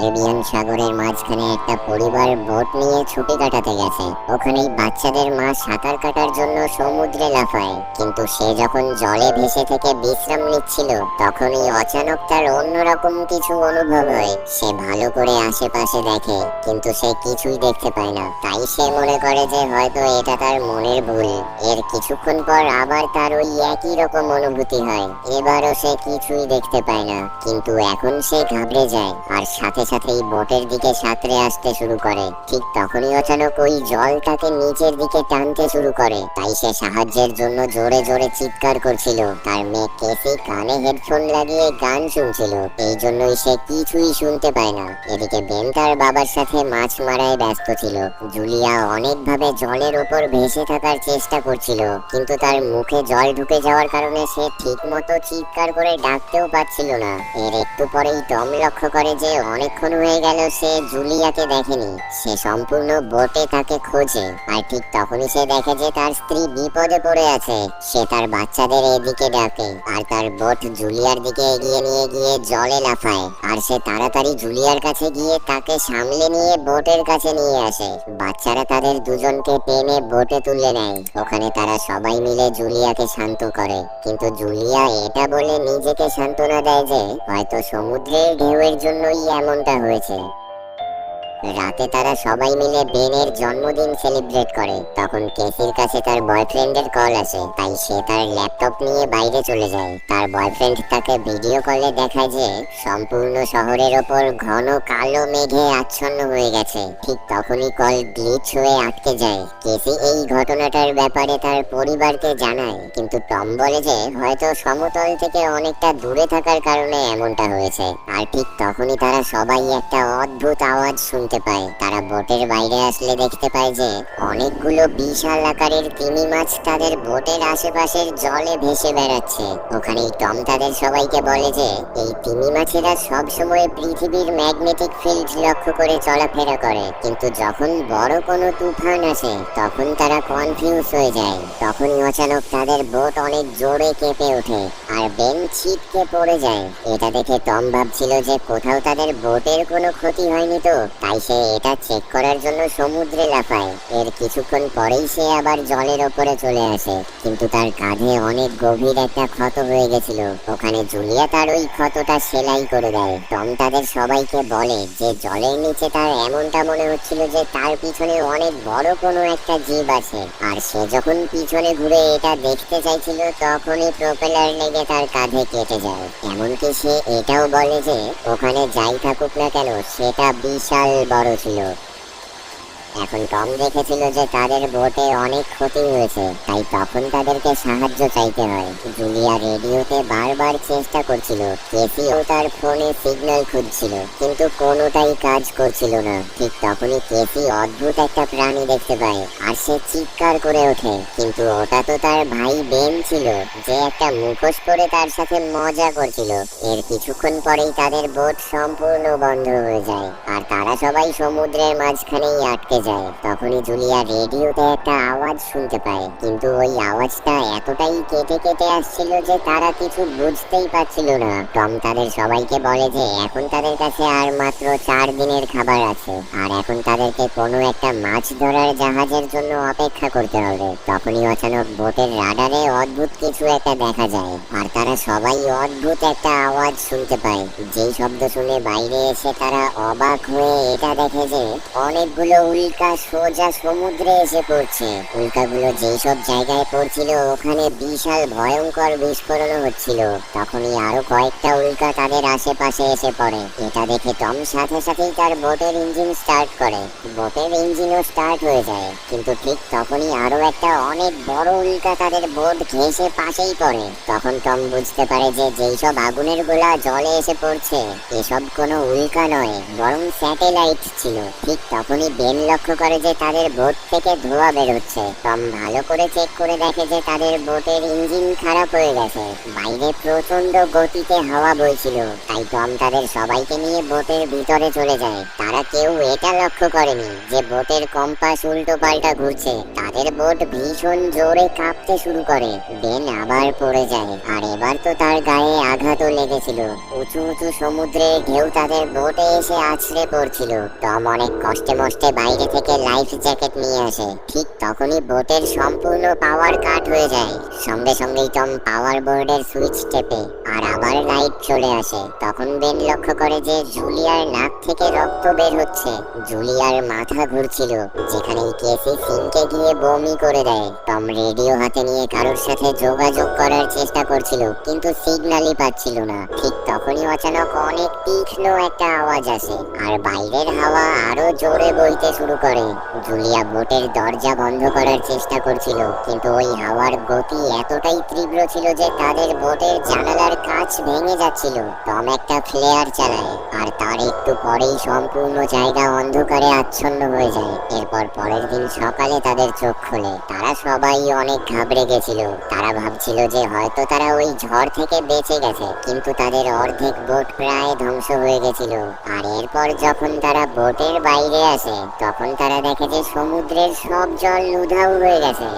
Caribbean সাগরের মাঝখানে একটা পরিবার বোট নিয়ে ছুটি কাটাতে গেছে। ওখানেই বাচ্চাদের মা সাঁতার কাটার জন্য সমুদ্রে লাফায়, কিন্তু সে যখন জলে ভেসে থেকে বিশ্রাম নিচ্ছিল তখনই অচানক তার অন্যরকম কিছু অনুভব হয়। সে ভালো করে আশেপাশে দেখে, কিন্তু সে কিছুই দেখতে পায় না। তাই সে মনে করে যে হয়তো এটা তার মনের ভুল। এর কিছুক্ষণ পর আবার তার ওই একই রকম অনুভূতি হয়। এবারও সে কিছুই দেখতে পায় না, কিন্তু এখন সে ঘাবড়ে যায় আর সাথে সাথেই বোটের দিকে সাঁতরে আসতে শুরু করে। ঠিক তখনই অচানক ওই জল তাকে নিচের দিকে টানতে শুরু করে। তাই সে সাহায্যের জন্য জোরে জোরে চিৎকার করছিল। তার মেয়ে কেসি কানে হেডফোন লাগিয়ে গান শুনছিল, এই জন্যই সে কিছুই শুনতে পায় না। এদিকে বেন তার বাবার সাথে মাছ মারায় ব্যস্ত ছিল। জুলিয়া অনেকভাবে জলের ওপর ভেসে থাকার চেষ্টা করছিল, কিন্তু তার মুখে জল ঢুকে যাওয়ার কারণে সে ঠিক মতো চিৎকার করে ডাকতেও পারছিল না। এর একটু পরেই টম লক্ষ্য করে যে অনেকক্ষণ হয়ে গেল সে জুলিয়াকে দেখেনি। সে সম্পূর্ণ বোটে তাকে খোঁজে, আর ঠিক তখনই সে দেখে যে তার স্ত্রী বিপদে পড়ে আছে। সে তার বাচ্চাদের এদিকে ডাকে, আর তার বোট জুলিয়ার দিকে এগিয়ে নিয়ে গিয়ে জলে লাফায়। আর সে তাড়াতাড়ি জুলিয়ার কাছে গিয়ে তাকে সামলে নিয়ে বোটের কাছে নিয়ে আসে। বাচ্চারা তাদের দুজনকে টেনে বোটে তুলে নেয়। ওখানে তারা সবাই মিলে জুলিয়াকে শান্ত করে, কিন্তু জুলিয়া এটা বলে নিজেকে সান্ত্বনা দেয় যে হয়তো সমুদ্রের ঢেউয়ের জন্যই এমনটা হয়েছে। রাতে তারা সবাই মিলে বেনের জন্মদিন সেলিব্রেট করে। তখন কেসির কাছে তার বয়ফ্রেন্ডের কল আসে, তাই সে তার ল্যাপটপ নিয়ে বাইরে চলে যায়। তার বয়ফ্রেন্ড তাকে ভিডিও কলে দেখায় যে সম্পূর্ণ শহরের ওপর ঘন কালো মেঘে আচ্ছন্ন হয়ে গেছে। ঠিক তখনই কল গ্লিচ হয়ে আটকে যায়। কেসি এই ঘটনাটার ব্যাপারে তার পরিবারকে জানায়, কিন্তু টম বলে যে হয়তো সমতল থেকে অনেকটা দূরে থাকার কারণে এমনটা হয়েছে। আর ঠিক তখনই তারা সবাই একটা অদ্ভুত আওয়াজ শুনতে পায়। তারা বোটের বাইরে আসলে দেখতে পায় যে অনেকগুলো বিশাল আকারের তিমি মাছ তাদের বোটের আশেপাশের জলে ভেসে বেড়াচ্ছে। ওখানেই টম তাদের সবাইকে বলে যে এই তিমি মাছেরা সব সময় পৃথিবীর ম্যাগনেটিক ফিল্ড লক্ষ্য করে চলাফেরা করে, কিন্তু যখন বড় কোনো তুফান আসে তখন তারা কনফিউজ হয়ে যায়। তখনই অচানক তাদের বোট অনেক জোরে কেঁপে ওঠে আর বেন ছিটকে পড়ে যায়। এটা দেখে টম ভাবছিল যে কোথাও তাদের বোটের কোনো ক্ষতি হয়নি তো, তাই সে এটা চেক করার জন্য সমুদ্রে লাফায়। এর কিছুক্ষণ পরেই সে আবার জলের ওপরে চলে আসে, কিন্তু তার কাঁধে অনেক গভীর একটা ক্ষত হয়ে গেছিল। ওখানে জুলিয়া তার ওই ক্ষতটা সেলাই করে দেয়। টম তাদের সবাইকে বলে যে জলের নিচে তার এমনটা মনে হচ্ছিল যে তার পিছনে অনেক বড় কোনো একটা জীব আছে। আর সে যখন পিছনে ঘুরে এটা দেখতে চাইছিল তখনই প্রপেলার লেগে তার কাঁধে কেটে যায়। এমনকি সে এটাও বলে যে ওখানে যাই থাকুক না কেন সেটা বিশাল বড় ছিল। এখন টম দেখেছিল যে তাদের বোটে অনেক ক্ষতি হয়েছে, তাই তখন তাদেরকে সাহায্য চাইতে হয়। জুলিয়া রেডিওতে বারবার চেষ্টা করছিল, কেসিও তার ফোনে সিগন্যাল খুঁজছিল, কিন্তু কোনোটাই কাজ করছিল না। ঠিক তখনই কেসি অদ্ভুত একটা প্রাণী দেখতে পায় আর সে চিৎকার করে ওঠে, কিন্তু ওটা তো তার ভাই বেন ছিল, যে একটা মুখোশ পরে তার সাথে মজা করছিল। এর কিছুক্ষণ পরেই তাদের বোট সম্পূর্ণ বন্ধ হয়ে যায় আর তারা সবাই সমুদ্রের মাঝখানেই আটকে যায়। তখনই জুলিয়া রেডিওতে একটা আওয়াজ শুনতে পায়, কিন্তু ওই আওয়াজটা এতটাই কেটে কেটে আসছিল যে তারা কিছু বুঝতেই পারছিল না। টম তাদের সবাইকে বলে যে এখন তাদের কাছে আর মাত্র 4 দিনের খাবার আছে, আর এখন তাদেরকে কোনো একটা মাছ ধরার জাহাজের জন্য অপেক্ষা করতে হবে। তখনই অচানক বোটের রাডারে অদ্ভুত কিছু একটা দেখা যায়, আর তারা সবাই অদ্ভুত একটা আওয়াজ শুনতে পায়। যেই শব্দ শুনে বাইরে এসে তারা অবাক হয়ে এটা দেখে যে অনেকগুলো উল্কা সোজা সমুদ্রে এসে পড়ছে। উল্কাগুলো যেই সব জায়গায় পড়ছিল ওখানে বিশাল ভয়ঙ্কর বিস্ফোরণ হচ্ছিল। তখনই আরো কয়েকটা উল্কা তাদের আশেপাশে এসে পড়ে। এটা দেখে টম সাথে সাথেই তার বোটের ইঞ্জিন স্টার্ট করে। বোটের ইঞ্জিনও স্টার্ট হয়ে যায়, কিন্তু ঠিক তখনই আরো একটা অনেক বড় উল্কা তাদের বোট ঘেঁষে পাশেই পড়ে। তখন টম বুঝতে পারে যে যেই সব আগুনের গোলা জলে এসে পড়ছে এসব কোনো উল্কা নয়, বরং স্যাটেলাইট ছিল। ঠিক তখনই বেন লক্ষ্য করে যে তাদের বোট থেকে ধোঁয়া বের হচ্ছে। টম ভালো করে চেক করে দেখে যে তাদের বোটের ইঞ্জিন খারাপ হয়ে গেছে। বাইরে প্রচন্ড গতিতে হাওয়া বইছিল, তাই টম তাদের সবাইকে নিয়ে বোটের ভিতরে চলে যায়। তারা কেউ এটা লক্ষ্য করেনি যে বোটের কম্পাস উল্টো পাল্টা ঘুরছে। তাদের বোট ভীষণ জোরে কাঁপতে শুরু করে। বেন আবার পড়ে যায়, আর এবার তো তার গায়ে আঘাতও লেগেছিল। উঁচু উঁচু সমুদ্রের ঢেউ তাদের বোটে এসে আছড়ে পড়ছিল। টম অনেক কষ্টে মষ্টে বাইরে থেকে লাইফ জ্যাকেট নিয়ে আসে। ঠিক তখনই বোটের সম্পূর্ণ পাওয়ার কাট হয়ে যায়। সঙ্গে সঙ্গেই টম পাওয়ার বোর্ডের সুইচ টেপে, আর আবার লাইট চলে আসে। তখন বেন লক্ষ্য করে যে জুলিয়ার নাক থেকে রক্ত বের হচ্ছে। জুলিয়ার মাথা ঘুরছিল, যেখানেই কেসি সিনকে গিয়ে বমি করে দেয়। টম রেডিও হাতে নিয়ে কারোর সাথে যোগাযোগ করার চেষ্টা করছিল, কিন্তু সিগন্যালই পাচ্ছিল না। ঠিক তখনই অচানক অনেক তীক্ষ্ণ একটা আওয়াজ আসে, আর বাইরের হাওয়া আরো জোরে বইতে শুরু করে। জুলিয়া বোটের দরজা বন্ধ করার চেষ্টা করছিল, কিন্তু ওই হাওয়ার গতি এতটাই তীব্র ছিল যে তাদের বোটের জানালার কাঁচ ভেঙে যাচ্ছিল। টম একটা ফ্লেয়ার চালায়, আর তার একটু পরেই সম্পূর্ণ জায়গা অন্ধকারে আচ্ছন্ন হয়ে যায়। এরপর পরের দিন সকালে তাদের চোখ খোলে। তারা সবাই অনেক ঘাবড়ে গেছিল। তারা ভাবছিল যে হয়তো তারা ওই ঝড় থেকে বেঁচে গেছে, কিন্তু তাদের অর্ধেক বোট প্রায় ধ্বংস হয়ে গেছিল। আর এরপর যখন তারা বোটের বাইরে আসে, তখন তারা দেখে যে সমুদ্রের সব জল উধাও হয়ে গেছে,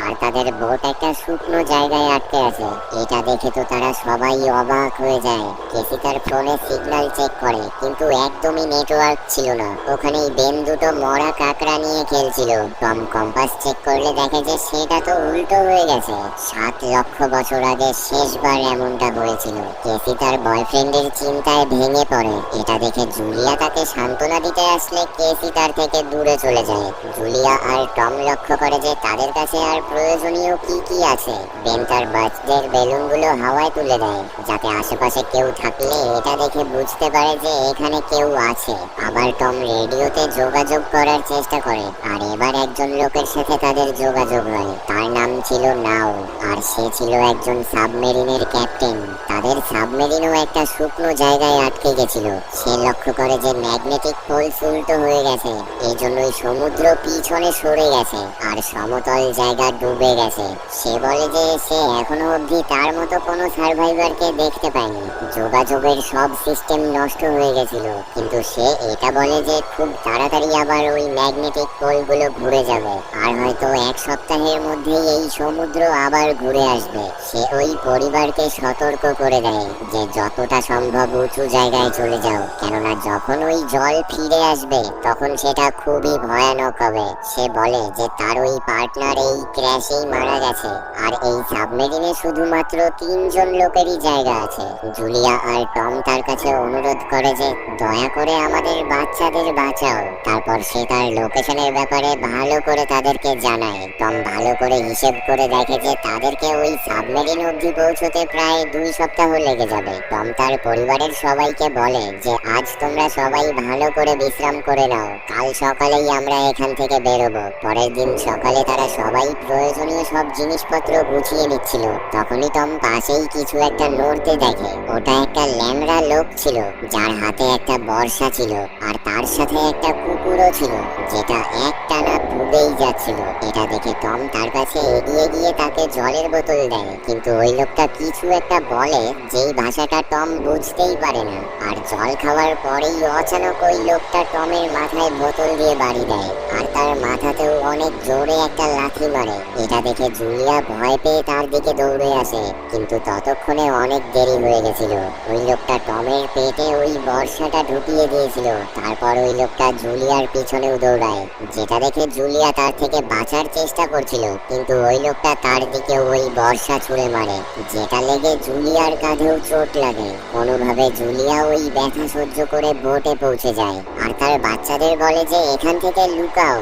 আর তাদের বোট একটা শুকনো জায়গায় আটকে আছে। এটা দেখে তো তারা সবাই অবাক হয়ে যায়। কেসি তার ফোনে সিগন্যাল চেক করে, কিন্তু একদমই নেটওয়ার্ক ছিল না। ওখানেই বেন দুটো মরা কাকড়া নিয়ে খেলছিল। টম কম্পাস চেক করলে দেখে যে সেটা তো উল্টো হয়ে গেছে। 7 লক্ষ বছর আগে শেষবার এমনটা হয়েছিল। কেসি তার বয়ফ্রেন্ডের চিন্তায় ভেঙে পড়ে। এটা দেখে জুলিয়া তাকে সান্ত্বনা দিতে আসলে কেসি তার থেকে দূরে চলে যায়। জুলিয়া আর টম লক্ষ্য করে যে তাদের কাছে আর প্রয়োজনীয় কি কি আছে। বেন তার বার্থডের বেলুনগুলো হাওয়ায় তুলে দেয়, যাতে আশেপাশে কেউ থাকলে এটা দেখে বুঝতে পারে যে এখানে কেউ আছে। আবার টম রেডিওতে যোগাযোগ করার চেষ্টা করে, আর এবার একজন লোকের সাথে তাদের যোগাযোগ হয়। তার নাম ছিল নাও, আর সে ছিল একজন সাবমেরিনের ক্যাপ্টেন। তাদের সাবমেরিনও একটা শুকনো জায়গায় আটকে গেছিল। সে লক্ষ্য করে যে ম্যাগনেটিক পোলস উল্টো হয়ে গেছে, এই জন্যই সমুদ্র পিছনে সরে গেছে, আর সমতল জায়গা ডুবে গেছে। সে বলে যে সে এখনো অবধি তার মতো কোনো সার্ভাইভারকে দেখতে পায়নি। যোগাযোগের সব সিস্টেম নষ্ট হয়ে গেছিল, কিন্তু সে এটা বলে যে খুব তাড়াতাড়ি আবার ওই ম্যাগনেটিক পোলগুলো ঘুরে যাবে, আর হয়তো 1 সপ্তাহের মধ্যেই এই সমুদ্র আবার ঘুরে আসবে। সে ওই পরিবারকে সতর্ক করে দেয় যে যতটা সম্ভব উঁচু জায়গায় চলে যাও, কেননা যখন ওই জল ফিরে আসবে তখন সেটা খুবই ভয়ানক হবে। সে বলে যে তার ওই পার্টনার এই ক্র্যাশেই মারা গেছে, আর এই সাবমেরিনে শুধুমাত্র 3 জন লোকেরই জায়গা আছে। জুলিয়া আর টম তার কাছে অনুরোধ করে যে দয়া করে আমাদের বাচ্চাদের বাঁচাও। তারপর সে তার লোকেশনের ব্যাপারে ভালো করে তাদেরকে জানায়। টম ভালো করে হিসেব করে দেখে যে তাদেরকে ওই সাবমেরিন অবধি পৌঁছতে প্রায় 2 সপ্তাহ লেগে যাবে। টম তার পরিবারের সবাইকে বলে যে আজ তোমরা সবাই ভালো করে বিশ্রাম করে নাও, কাল সকালেই আমরা এখান থেকে বেরোবো। পরের দিন সকালে তারা সবাই প্রয়োজনীয় সব জিনিসপত্র গুছিয়ে নিচ্ছিল। তখনই টম পাশেই কিছু একটা নড়তে দেখে। ওটা একটা ল্যাংড়া লোক ছিল, যার হাতে একটা বর্শা ছিল, আর তার সাথে একটা কুকুরও ছিল, যেটা একটানা ডুবেই যাচ্ছিল। এটা দেখে টম তার কাছে এগিয়ে গিয়ে তাকে জলের বোতল দেয়, কিন্তু ওই লোকটা কিছু একটা বলে যেই ভাষাটা টম বুঝতেই পারে না। আর জল খাওয়ার পরেই অচানক ওই লোকটা টমের মাথায় বোতল দিয়ে বাড়ি দেয়, আর তার মাথাতেও অনেক জোরে একটা লাথি মারে। এটা দেখে জুলিয়া ভয় পেয়ে তার দিকে দৌড়ে আসে, কিন্তু ততক্ষণে অনেক দেরি হয়ে গেছিল। ওই লোকটা টমের পেটে ওই বর্শাটা ঢুকিয়ে দিয়েছিল। তারপর ওই লোকটা জুলিয়ার পিছনেও দৌড়ায়, যেটা দেখে জুলিয়া তার থেকে বাঁচার চেষ্টা করছিল, কিন্তু ওই লোকটা তার দিকে ওই বর্শা ছুঁড়ে মারে, যেটা লেগে জুলিয়ার কাঁধেও চোট লাগে। কোনোভাবে জুলিয়া ওই ব্যথা সহ্য করে বোটে পৌঁছে যায়, আর তার বাচ্চাদের বলে যে এখান থেকে লুকাও।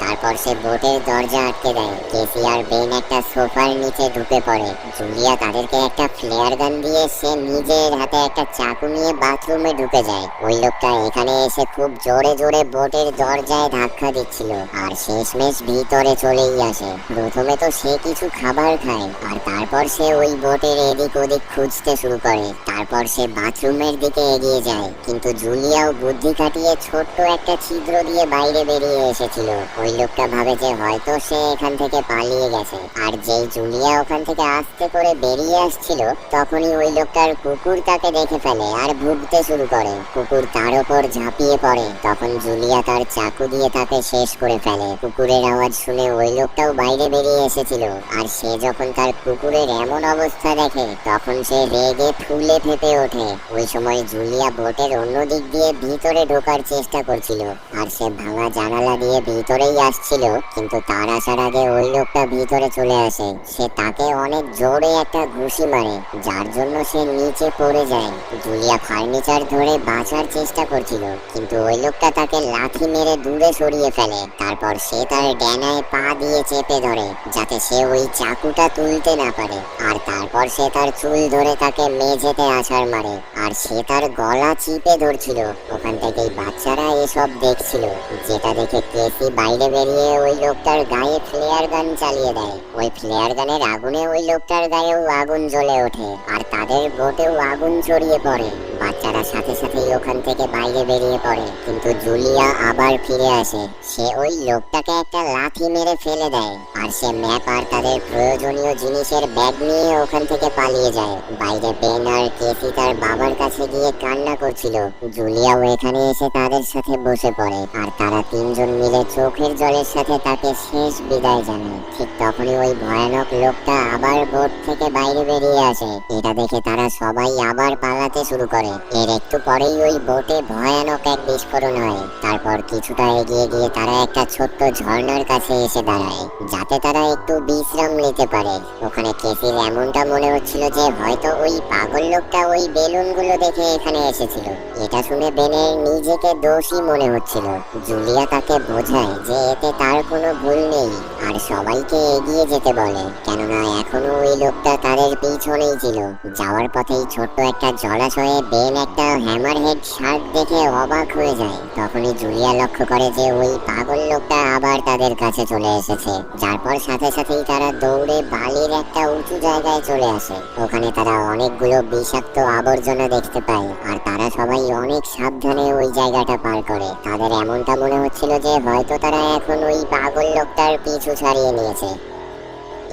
তারপর সে বোটের দরজা আটকে দেয়। কেসি আর বেন একটা সোফার নিচে ঢুকে পড়ে। জুলিয়া তাদেরকে একটা ফ্লেয়ার গান দিয়ে সে নিজের হাতে একটা চাকু নিয়ে বাথরুমে ঢুকে যায়। ওই লোকটা এখানে এসে খুব জোরে জোরে বোটের দরজায় ধাক্কা দিচ্ছিল আর শেষমেশ ভিতরে চলেই আসে। প্রথমে তো সে কিছু খাবার খায় আর তারপর সে ওই বোটের এদিক ওদিক খুঁজতে শুরু করে। তারপর সে বাথরুমের দিকে এগিয়ে যায়, কিন্তু জুলিয়াও বুদ্ধি খাটিয়ে ছোট্ট একটা ছিদ্র দিয়ে বাইরে বেরিয়ে এসেছিল। ওই লোকটা ভাবে যে হয়তো সে এখান থেকে পালিয়ে গেছে। আর যেই জুলিয়া ওখান থেকে আস্তে করে বেরিয়ে আসছিল তখনই ওই লোকটার কুকুর তাকে দেখে ফেলে আর ভুগতে শুরু করে। কুকুর তার উপর ঝাঁপিয়ে পড়ে, তখন জুলিয়া তার চাকু দিয়ে তাকে শেষ করে ফেলে। কুকুরের আওয়াজ শুনে ওই লোকটাও বাইরে বেরিয়ে এসেছিল, আর সে যখন তার কুকুরের এমন অবস্থা দেখে তখন সে রেগে ফুলে ফেপে ওঠে। ওই সময় জুলিয়া বোটের অন্য দিক দিয়ে ভিতরে ঢোকার চেষ্টা করছিল আর সে ভাঙা জানালা দিয়ে ভিতরেই আসছিল, কিন্তু তার আসার আগে ওই লোকটা ভিতরে চলে আসে। সে তাকে অনেক জোরে একটা ঘুষি মারে, যার জন্য সে নিচে পড়ে যায়। জুলিয়া ফার্নিচার ধরে বাঁচার চেষ্টা করছিল, কিন্তু ওই লোকটা তাকে লাথি মেরে দূরে সরিয়ে ফেলে। তারপর সে তার ডানায় পা দিয়ে চেপে ধরে যাতে সে ওই চাকুটা তুলতে না পারে, আর তারপর সে তার চুল ধরে তাকে মেঝেতে আছাড় মারে আর সে তার গলা চিপে ধরছিল। ওখান থেকেই বাচ্চারা এসব দেখছিল, যেটা দেখে কেসি বাইরে বেরিয়ে ওই লোকটার গায়ে ফ্লেয়ার গান চালিয়ে দেয়। ওই ফ্লেয়ার গানের আগুনে ওই লোকটার গায়েও আগুন জ্বলে ওঠে আর তাদের বোটেও আগুন ছড়িয়ে পড়ে। বাচ্চারা সাথে সাথেই ওখান থেকে বাইরে বেরিয়ে পড়ে, কিন্তু জুলিয়া আবার ফিরে আসে। সে ওই লোকটাকে একটা লাথি মেরে ফেলে দেয় আর সে ম্যাপ আর তাদের প্রয়োজনীয় জিনিসের ব্যাগ নিয়ে ওখান থেকে পালিয়ে যায়। বাইরে বেন আর কেসি তার বাবার কাছে গিয়ে কান্না করছিল। জুলিয়াও এখানে এসে তাদের সাথে বসে পড়ে আর তারা তিনজন মিলে চোখের জলের সাথে তাকে শেষ বিদায় জানায়। ঠিক তখনই ওই ভয়ানক লোকটা আবার বোট থেকে বাইরে বেরিয়ে আসে। এটা দেখে তারা সবাই আবার পালাতে শুরু করে। এর একটু পরেই ওই বোটে ভয়ানক এক বিস্ফোরণ হয়। তারপর কিছুটা এগিয়ে গিয়ে তারা একটা ছোট্ট ঝর্ণার কাছে এসে দাঁড়ায়, যাতে তারা একটু বিশ্রাম নিতে পারে। ওখানে কেসির এমনটা মনে হচ্ছিল যে হয়তো ওই পাগল লোকটা ওই বেলুনগুলো দেখে এখানে এসেছিল। এটা শুনে বেনের নিজেকে দোষী মনে হচ্ছিল। জুলিয়া তাকে বোঝায় যে এতে তার কোনো ভুল নেই আর সবাইকে এগিয়ে যেতে বলে, কেননা এখনো ওই লোকটা তাদের পিছনেই ছিল। যাওয়ার পথেই ছোট্ট একটা জলাশয়ে বেন একটা হ্যামারহেড শার্ক দেখে অবাক হয়ে যায়। তখনই জুলিয়া লক্ষ্য করে যে ওই পাগল লোকটা আবার তাদের কাছে চলে এসেছে, যার পর সাথে সাথেই তারা দৌড়ে বালির একটা উঁচু জায়গায় চলে আসে। ওখানে তারা অনেকগুলো বিষাক্ত আবর্জনা দেখতে পায় আর তারা সবাই অনেক সাবধানে ওই জায়গাটা পার করে। তাদের এমনটা মনে হচ্ছিল যে হয়তো তারা এখন ওই পাগল লোকটার পিছু ছাড়িয়ে নিয়েছে।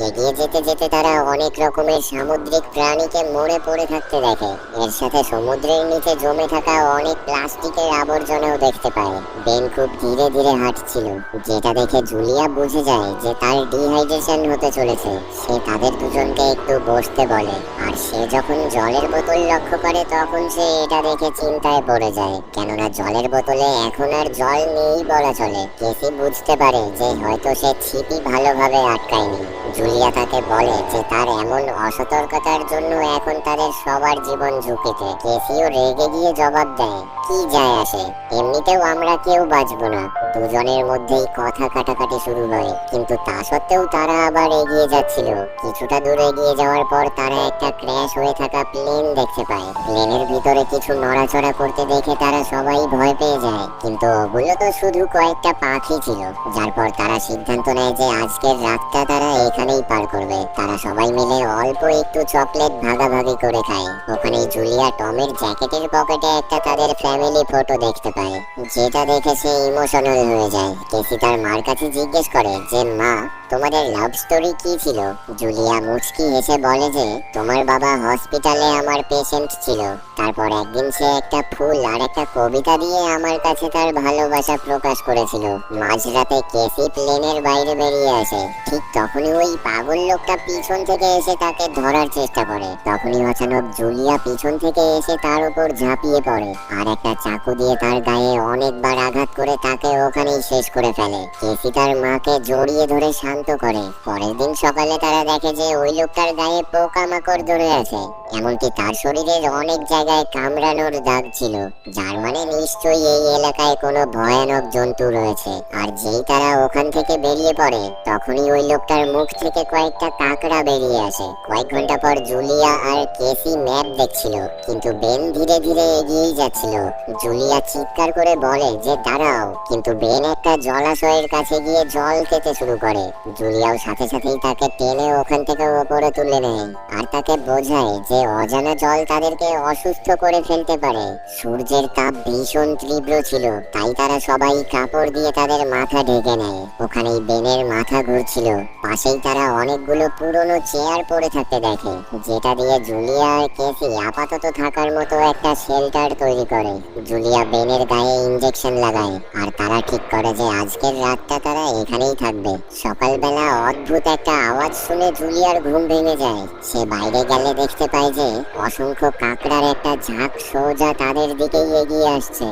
এগিয়ে যেতে যেতে তারা অনেক রকমের সামুদ্রিক প্রাণীকে মরে পড়ে থাকতে দেখে। এর সাথে সমুদ্রের নিচে জমে থাকা অনেক প্লাস্টিকের আবর্জনাও দেখতে পায়। বেন খুব ধীরে ধীরে হাঁটছিল, যেটা দেখে জুলিয়া বুঝে যায় যে তার ডিহাইড্রেশন হতে চলেছে। সে তাদের দুজনকে একটু বসতে বলে আর সে যখন জলের বোতল লক্ষ্য করে তখন সে এটা দেখে চিন্তায় পড়ে যায়, কেননা জলের বোতলে এখন আর জল নেই বলা চলে। কেসি বুঝতে পারে যে হয়তো সে ছিপি ভালোভাবে আটকায়নি। জুলিয়া তাকে বলে যে তার এমন অসতর্কতার জন্য এখন তাদের সবার জীবন ঝুঁকিতে। কেসিও রেগে গিয়ে জবাব দেয়, কি যায় আসে, এমনিতেও আমরা কেউ বাঁচবো না। দুজনের মধ্যেই কথা কাটাকাটি শুরু হয়, কিন্তু তা সত্ত্বেও তারা আবার এগিয়ে যাচ্ছিল। কিছুটা দূর এগিয়ে যাওয়ার পর তারা একটা ক্র্যাশ হয়ে থাকা প্লেন দেখতে পায়। প্লেনের ভিতরে কিছু নড়াচড়া করতে দেখে তারা সবাই ভয় পেয়ে যায়, কিন্তু ওগুলো তো শুধু কয়েকটা পাখি ছিল। যার পর তারা সিদ্ধান্ত নেয় যে আজকের রাতটা তারা এখানেই পার করবে। তারা সবাই মিলে অল্প একটু চকলেট ভাগাভাগি করে খায়। ওখানেই জুলিয়া টমের জ্যাকেটের পকেটে একটা তাদের ফ্যামিলি ফটো দেখতে পায়, যেটা দেখে সে ইমোশনাল হয়ে যায়। কেসি তার মার কাছে জিজ্ঞেস করে যে মা, তোমাদের লাভ স্টোরি কি ছিল? জুলিয়া মুচকি হেসে বলে যে তোমার বাবা হসপিটালে আমার পেশেন্ট ছিল, তারপর একদিন সে একটা ফুল আর একটা কবিতা দিয়ে আমার কাছে তার ভালোবাসা প্রকাশ করেছিল। মাঝরাতে কেসি প্লেনের বাইরে বেরিয়ে আসে। ঠিক তখনই ওই পাগল লোকটা পিছন থেকে এসে তাকে ধরার চেষ্টা করে। তখনই অচানক জুলিয়া পিছন থেকে এসে তার উপর ঝাঁপিয়ে পড়ে আর একটা চাকু দিয়ে তার গায়ে অনেকবার আঘাত করে তাকে ওখানেই শেষ করে ফেলে। কেসি তার মাকে জড়িয়ে ধরে শান্ত করে। পরের দিন সকালে তারা দেখে যে ওই লোকটার গায়ে পোকামাকড় ধরে আছে, এমনকি তার শরীরের অনেক জায়গায় কামড়ানোর দাগ ছিল, যার মানে নিশ্চয়ই এই এলাকায় কোনো ভয়ানক জন্তু রয়েছে। আর যেই তারা ওখান থেকে বেরিয়ে পড়ে তখনই ওই লোকটার মুখ থেকে কয়েকটা কাকড়া বেরিয়ে আসে। কয়েক ঘন্টা পর জুলিয়া আর কেসি ম্যাপ দেখছিল, কিন্তু বেন ধীরে ধীরে এগিয়েই যাচ্ছিল। জুলিয়া চিৎকার করে বলে যে দাঁড়াও, কিন্তু বেন একটা জলাশয়ের কাছে গিয়ে জল খেতে শুরু করে। জুলিয়াও সাথে সাথেই তাকে টেনে ওখান থেকে উপরে তুলে নেয় আর তাকে বোঝায় যে অজানা জল তাদেরকে অসুস্থ করে ফেলতে পারে। সূর্যের তাপ ভীষণ তীব্র ছিল, তাই তারা সবাই কাপড় দিয়ে তাদের মাথা ঢেকে নেয়। ওখানেই বেনের মাথা ঘুরছিল। পাশেই তারা অনেকগুলো পুরনো চেয়ার পড়ে থাকতে দেখে, যেটা দিয়ে জুলিয়া আর কেসি আপাতত থাকার মতো একটা শেল্টার তৈরি করে। জুলিয়া বেনের গায়ে ইনজেকশন লাগায় আর তারা ঠিক করে যে আজকের রাতটা তারা এখানেই থাকবে। সকালবেলা অদ্ভুত একটা আওয়াজ শুনে জুলিয়ার ঘুম ভেঙে যায়। সে বাইরে গেলে দেখতে পায় যে অসংখ্য কাকড়ার একটা ঝাঁক সোজা তাদের দিকেই এগিয়ে আসছে।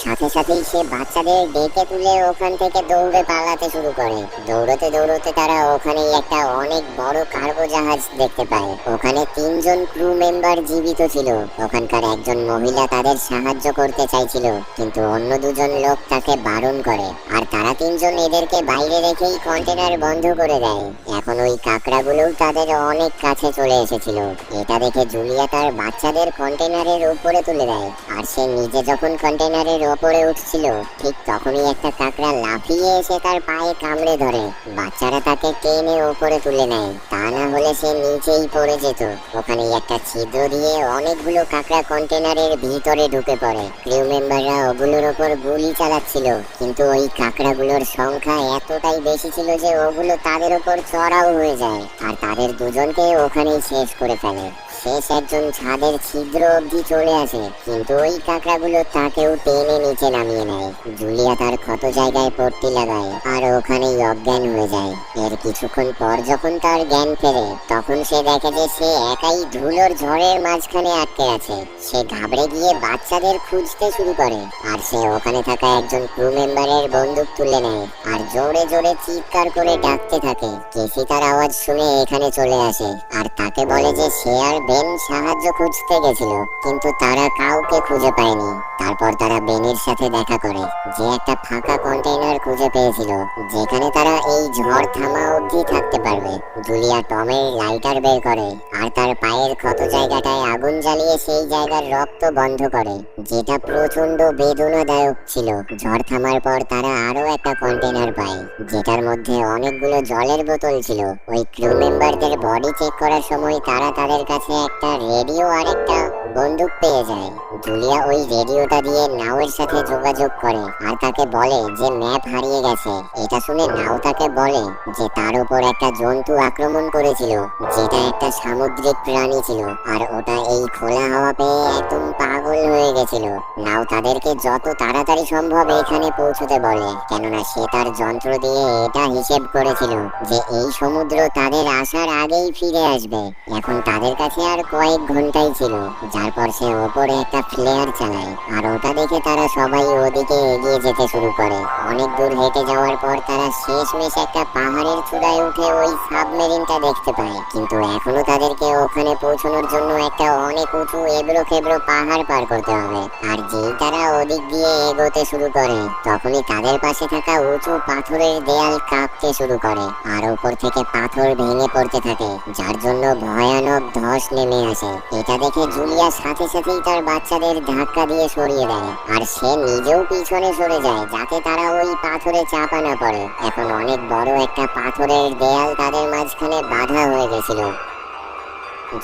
সাথে সাথেই সে বাচ্চাদের ডেকে তুলে ওখান থেকে দৌড়ে পালাতে শুরু করে। দৌড়তে দৌড়তে তারা ওখানেই একটা অনেক বড় কার্গো জাহাজ দেখতে পায়। ওখানে 3 জন ক্রু মেম্বার জীবিত ছিল। ওখানকার একজন মহিলা তাদের সাহায্য করতে চাইছিল, কিন্তু অন্য 2 জন লোক তাকে বারণ করে। আর তারা 3 জন এদেরকে বাইরে রেখেই কন্টেনার বন্ধ করে দেয়। এখন ওই কাকড়াগুলোও তাদের অনেক কাছে চলে এসেছিল। এটা দেখে জুলিয়া তার বাচ্চাদের কন্টেনারের উপরে তুলে দেয়। আর সে নিজে যখন কন্টেনারের উপরে উঠছিল ঠিক তখনই একটা কাকড়া লাফিয়ে এসে তার পায়ে কামড়ে ধরে। বাচ্চারা তাকে টেনে উপরে তুলে নেয়, তা না হলে সে নিচেই পড়ে যেত। ওখানেই একটা ছিদ্র দিয়ে অনেকগুলো কাকড়া কন্টেনারের ভিতরে ঢুকে পড়ে। ক্রিউ মেম্বাররা ওগুলোর উপর গুলি চালাচ্ছিল, কিন্তু ওই কাকড়াগুলোর সংখ্যা এতটাই বেশি ছিল যে ওগুলো তাদের উপর চড়াও হয়ে যায় আর তাদের 2 জনকে ওখানেই শেষ করে ফেলে। শেষ একজন ছাদের ছিদ্র অবধি চলে আসে, কিন্তু ওই কাকড়াগুলো তাকেও টেনে নিচে নামিয়ে নেয়। জুলিয়া তার ক্ষত জায়গায় পট্টি লাগায় আর ওখানেই অজ্ঞান হয়ে যায়। এর কিছুক্ষণ পর যখন তার জ্ঞান ফেরে তখন সে দেখে যে সে একাই ধুলোর ঝড়ের মাঝখানে আটকে আছে। সে ঘাবড়ে গিয়ে বাচ্চাদের খুঁজতে শুরু করে আর সে ওখানে থাকা একজন ক্রু মেম্বারের বন্দুক তুলে নেয় আর জোরে জোরে চিৎকার করে ডাকতে থাকে। কেসি তার আওয়াজ শুনে এখানে চলে আসে আর তাকে বলে যে সে আর বেন সাহায্য খুঁজতে গেছিল, কিন্তু তারা কাউকে খুঁজে পায়নি। তারপর তারা বেনের সাথে দেখা করে, যে একটা ফাঁকা কন্টেইনার খুঁজে পেয়েছিল যেখানে তারা এই ঝড় থামা অবধি থাকতে পারবে। জুলিয়া টমের লাইটার বের করে আর তার পায়ের ক্ষত জায়গাটায় আগুন জ্বালিয়ে সেই জায়গার রক্ত বন্ধ করে, যেটা প্রচন্ড বেদনাদায়ক ছিল। ঝড় থামার পর তারা আরো একটা কন্টেইনার পায়, যেটার মধ্যে অনেকগুলো জলের বোতল ছিল। ওই ক্রু মেম্বারদের বডি চেক করার সময় তারা তাদের কাছে একটা রেডিও আর একটা বন্দুক পেয়ে যায়। জুলিয়া ওই রেডিওটা দিয়ে নাওয়ের সাথে যোগাযোগ করে আর তাকে বলে যে ম্যাপ হারিয়ে গেছে। এটা শুনে নাও তাকে বলে যে তার উপর একটা জন্তু আক্রমণ করেছিল, যেটা একটা সামুদ্রিক প্রাণী ছিল আর ওটা এই খোলা হাওয়া পেয়ে একদম পাগল হয়ে গেছিল। নাও তাদেরকে যত তাড়াতাড়ি সম্ভব এখানে পৌঁছতে বলে, কেননা সে তার যন্ত্র দিয়ে এটা হিসেব করেছিল যে এই সমুদ্র তাদের আসার আগেই ফিরে আসবে। এখন তাদের কাছে আর কয়েক ঘন্টাই ছিল, যার পর সে ওপরে একটা ফ্লেয়ার চালায় আর ওটা দেখে তারা সবাই ওদিকে এগিয়ে যেতে শুরু করে। অনেক দূর হেঁটে যাওয়ার পর তারা শেষমেশ একটা পাহাড়ের চূড়ায় উঠে ওই সাবমেরিনটা দেখতে পায়, কিন্তু এখনো তাদেরকে ওখানে পৌঁছানোর জন্য একটা অনেক উঁচু এবড়ো খেবড়ো পাহাড় পার করতে হবে। আর যেই তারা ওদিক দিয়ে এগোতে শুরু করে তখনই তাদের পাশে থাকা উঁচু পাথরের দেয়াল কাঁপতে শুরু করে আর উপর থেকে পাথর ভেঙে পড়তে থাকে, যার জন্য ভয়ানক ধস নেমে আসে। এটা দেখে জুলিয়া সাথে সাথেই তার বাচ্চাদের ধাক্কা দিয়ে সরিয়ে দেয় আর সে নিজেও পিছনে সরে যায় যাতে তারা ওই পাথরে চাপা না পড়ে। এখন অনেক বড় একটা পাথরের দেয়াল তাদের মাঝখানে বাধা হয়ে গেছিল।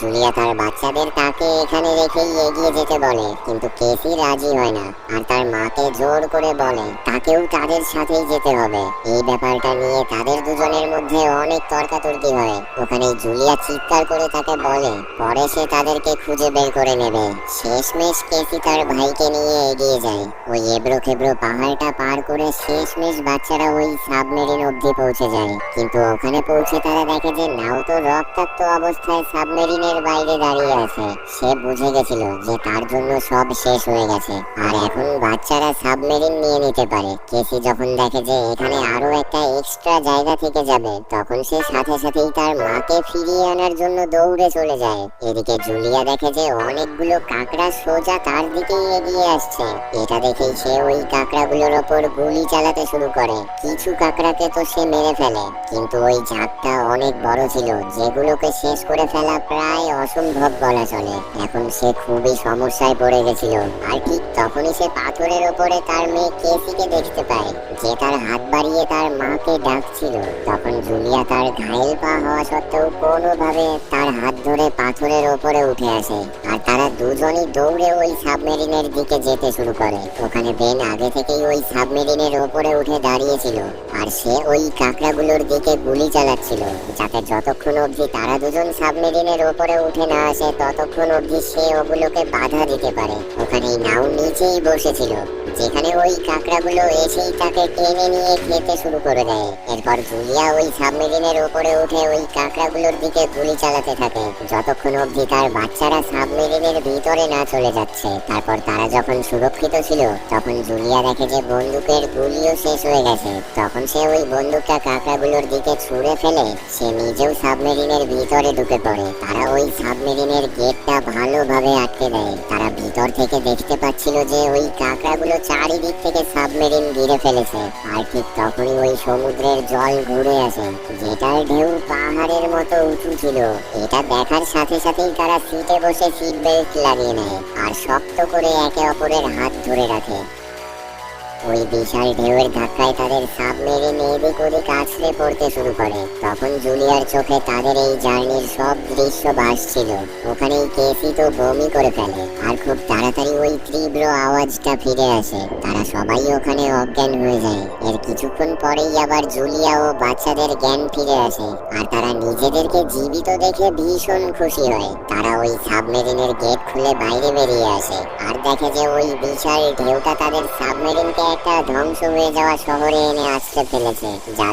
জুলিয়া তার বাচ্চাদের তাকে এখানে রেখেই এগিয়ে যেতে বলে, কিন্তু কেসি রাজি হয় না আর তার মাকে জোর করে বলে তাকেও তাদের সাথেই যেতে হবে। এই ব্যাপারটা নিয়ে তাদের 2 জনের মধ্যে অনেক তর্কাতর্কি হয়। ওখানে জুলিয়া চিৎকার করে তাকে বলে পরে সে তাদেরকে খুঁজে বের করে নেবে। শেষমেশ কেসি তার ভাইকে নিয়ে এগিয়ে যায়। ওই এবড়ো খেবড়ো পাহাড়টা পার করে শেষমেশ বাচ্চারা ওই সাবমেরিন অবধি পৌঁছে যায়, কিন্তু ওখানে পৌঁছে তারা দেখে যে নাও তো রক্তাক্ত অবস্থায় সাবমেরিন সাবমেরিনের বাইরে দাঁড়িয়ে আছে। সে বুঝে গেছিল যে তার জন্য সব শেষ হয়ে গেছে, আর এখন বাচ্চারা সাবমেরিন নিয়ে নিতে পারে। কেসি যখন দেখে যে এখানে আরো একটা এক্সট্রা জায়গা থেকে যাবে, তখন সে সাথে সাথেই তার মাকে ফিরিয়ে আনার জন্য দৌড়ে চলে যায়। এদিকে জুলিয়া দেখে যে অনেকগুলো কাকড়া সোজা তার দিকেই এগিয়ে আসছে। এটা দেখেই সে ওই কাকড়াগুলোর ওপর গুলি চালাতে শুরু করে। কিছু কাকড়াকে তো সে মেরে ফেলে, কিন্তু ওই ঝাঁকটা অনেক বড় ছিল, যেগুলোকে শেষ করে ফেলা প্রায় অসম্ভব বলা চলে। এখন সে খুবই সমস্যায় পড়ে গেছিল। আর ঠিক তখনই সে পাথরের ওপরে তার মেয়ে কেসিকে দেখতে পায়, যে তার হাত বাড়িয়ে তার মাকে ডাকছিল। তখন জুলিয়া তার ঘায়েল পা হওয়া সত্ত্বেও কোনোভাবে তার হাত ধরে পাথরের ওপরে উঠে আসে, আর তারা দুজনই দৌড়ে ওই সাবমেরিনের দিকে যেতে শুরু করে। ওখানে বেন আগে থেকেই ওই সাবমেরিনের ওপরে উঠে দাঁড়িয়েছিল, আর সে ওই কাকড়াগুলোর দিকে গুলি চালাচ্ছিল, যাতে যতক্ষণ অবধি তারা দুজন সাবমেরিনের ওপরে উঠে না আসে ততক্ষণ অবধি সে ওগুলোকে বাধা দিতে পারে। ওখানেই নাও নিচেই বসেছিল, যেখানে ওই কাকড়াগুলো এসেই তাকে টেনে নিয়ে খেতে শুরু করে দেয়। এরপর জুলিয়া ওই সাবমেরিনের উপরে উঠে ওই কাকড়াগুলোর দিকে গুলি চালাতে থাকে, যতক্ষণ অবধি তার বাচ্চারা সাবমেরিনের ভিতরে না চলে যাচ্ছে। তারপর তারা যখন সুরক্ষিত ছিল, তখন জুলিয়া দেখে যে বন্দুকের গুলিও শেষ হয়ে গেছে। তখন সে ওই বন্দুকটা কাকড়াগুলোর দিকে ছুঁড়ে ফেলে সে নিজেও সাবমেরিনের ভিতরে ঢুকে পড়ে। তারা ওই সাবমেরিনের গেটটা ভালোভাবে আটকে দেয়। তারা ভিতর থেকে দেখতে পাচ্ছিল যে ওই কাকড়াগুলো চারিদিক থেকে সাবমেরিন ঘিরে ফেলেছে। আর ঠিক তখনই ওই সমুদ্রের জল ঘুরে আসে, যেটার ঢেউ পাহাড়ের মতো উঁচু ছিল। এটা দেখার সাথে সাথেই তারা সিটে বসে সিট বেল্ট লাগিয়ে নেয় আর শক্ত করে একে অপরের হাত ধরে রাখে। ওই বিশাল ঢেউয়ের ধাক্কায় তাদের সাবমেরিন এদিক ওদিক আছড়ে পড়তে শুরু করে। তখন জুলিয়ার চোখে তাদের এই জার্নির সব দৃশ্য ভাসছিল। ওখানেই কেসি তো বমি করে ফেলে, আর খুব তাড়াতাড়ি ওই তীব্র আওয়াজটা ফিরে আসে। তারা সবাই ওখানে অজ্ঞান হয়ে যায়। এর কিছুক্ষণ পরেই আবার জুলিয়া ও বাচ্চাদের জ্ঞান ফিরে আসে, আর তারা নিজেদেরকে জীবিত দেখে ভীষণ খুশি হয়। তারা ওই সাবমেরিনের গেট খুলে বাইরে বেরিয়ে আসে, আর দেখে যে ওই বিশাল ঢেউটা তাদের সাবমেরিনকে একটা ধ্বংস হয়ে যাওয়া শহরে এনে আছড়ে ফেলেছে, যার